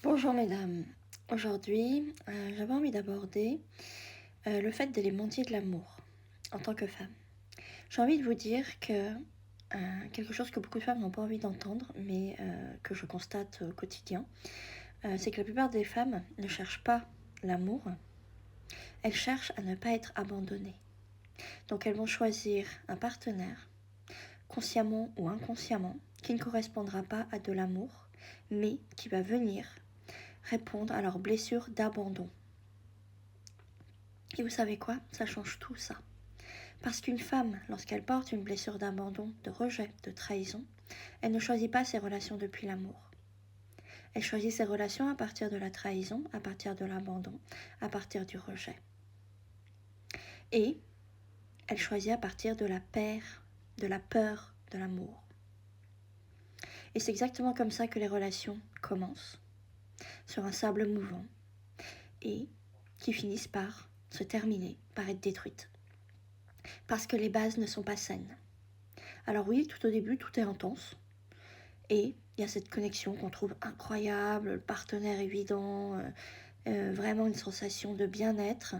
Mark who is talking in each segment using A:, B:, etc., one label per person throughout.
A: Bonjour mesdames, aujourd'hui j'avais envie d'aborder le fait d'élémentier de l'amour en tant que femme. J'ai envie de vous dire que quelque chose que beaucoup de femmes n'ont pas envie d'entendre, mais que je constate au quotidien, c'est que la plupart des femmes ne cherchent pas l'amour, elles cherchent à ne pas être abandonnées. Donc elles vont choisir un partenaire, consciemment ou inconsciemment, qui ne correspondra pas à de l'amour, mais qui va venir répondre à leurs blessures d'abandon. Et vous savez quoi? Ça change tout ça. Parce qu'une femme, lorsqu'elle porte une blessure d'abandon, de rejet, de trahison, elle ne choisit pas ses relations depuis l'amour. Elle choisit ses relations à partir de la trahison, à partir de l'abandon, à partir du rejet. Et elle choisit à partir de la peur de l'amour. Et c'est exactement comme ça que les relations commencent, sur un sable mouvant, et qui finissent par se terminer, par être détruites. Parce que les bases ne sont pas saines. Alors oui, tout au début, tout est intense. Et il y a cette connexion qu'on trouve incroyable, le partenaire évident, vraiment une sensation de bien-être.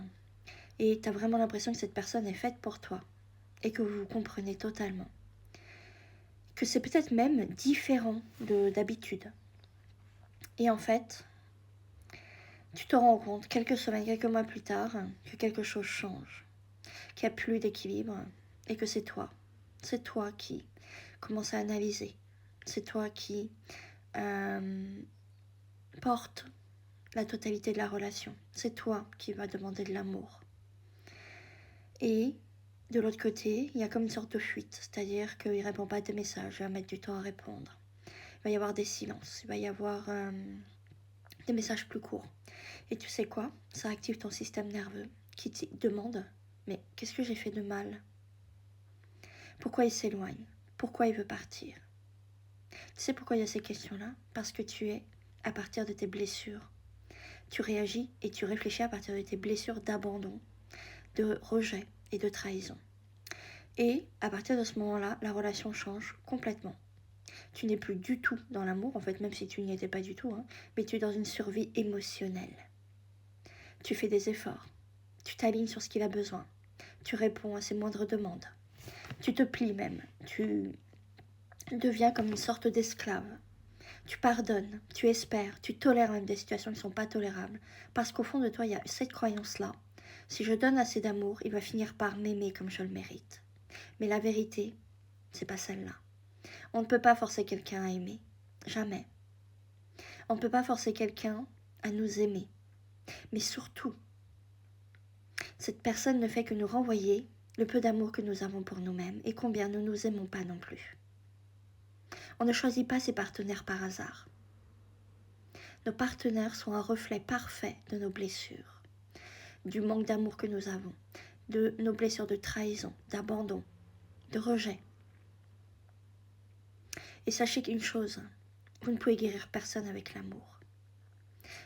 A: Et tu as vraiment l'impression que cette personne est faite pour toi. Et que vous vous comprenez totalement. Que c'est peut-être même différent d'habitude. Et en fait, tu te rends compte quelques semaines, quelques mois plus tard, que quelque chose change. Qu'il n'y a plus d'équilibre. Et que c'est toi. C'est toi qui commence à analyser. C'est toi qui porte la totalité de la relation. C'est toi qui vas demander de l'amour. Et de l'autre côté, il y a comme une sorte de fuite, c'est-à-dire qu'il ne répond pas à tes messages, il va mettre du temps à répondre. Il va y avoir des silences, il va y avoir des messages plus courts. Et tu sais quoi? Ça active ton système nerveux qui te demande, mais qu'est-ce que j'ai fait de mal? Pourquoi il s'éloigne? Pourquoi il veut partir? Tu sais pourquoi il y a ces questions-là? Parce que tu es à partir de tes blessures. Tu réagis et tu réfléchis à partir de tes blessures d'abandon, de rejet et de trahison. Et à partir de ce moment-là, la relation change complètement. Tu n'es plus du tout dans l'amour, en fait, même si tu n'y étais pas du tout, mais tu es dans une survie émotionnelle. Tu fais des efforts, tu t'alignes sur ce qu'il a besoin, tu réponds à ses moindres demandes, tu te plies même, tu deviens comme une sorte d'esclave. Tu pardonnes, tu espères, tu tolères même des situations qui ne sont pas tolérables. Parce qu'au fond de toi, il y a cette croyance-là. Si je donne assez d'amour, il va finir par m'aimer comme je le mérite. Mais la vérité, c'est pas celle-là. On ne peut pas forcer quelqu'un à aimer. Jamais. On ne peut pas forcer quelqu'un à nous aimer. Mais surtout, cette personne ne fait que nous renvoyer le peu d'amour que nous avons pour nous-mêmes et combien nous ne nous aimons pas non plus. On ne choisit pas ses partenaires par hasard. Nos partenaires sont un reflet parfait de nos blessures, du manque d'amour que nous avons, de nos blessures de trahison, d'abandon, de rejet. Et sachez qu'une chose, vous ne pouvez guérir personne avec l'amour.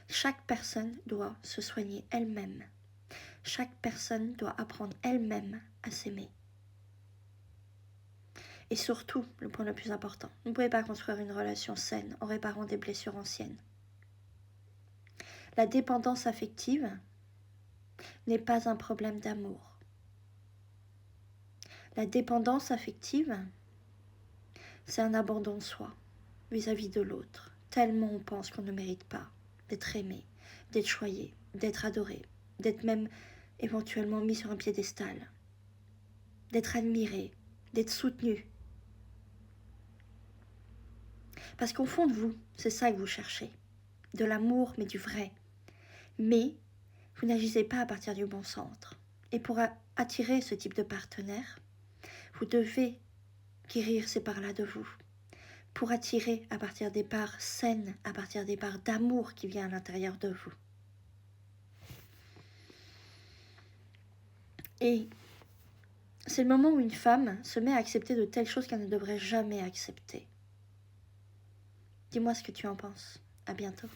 A: Chaque personne doit se soigner elle-même. Chaque personne doit apprendre elle-même à s'aimer. Et surtout, le point le plus important, vous ne pouvez pas construire une relation saine en réparant des blessures anciennes. La dépendance affective n'est pas un problème d'amour. La dépendance affective, c'est un abandon de soi vis-à-vis de l'autre. Tellement on pense qu'on ne mérite pas d'être aimé, d'être choyé, d'être adoré, d'être même éventuellement mis sur un piédestal, d'être admiré, d'être soutenu. Parce qu'au fond de vous, c'est ça que vous cherchez. De l'amour, mais du vrai. Mais vous n'agissez pas à partir du bon centre. Et pour attirer ce type de partenaire, vous devez guérir ces parts-là de vous. Pour attirer à partir des parts saines, à partir des parts d'amour qui vient à l'intérieur de vous. Et c'est le moment où une femme se met à accepter de telles choses qu'elle ne devrait jamais accepter. Dis-moi ce que tu en penses. À bientôt.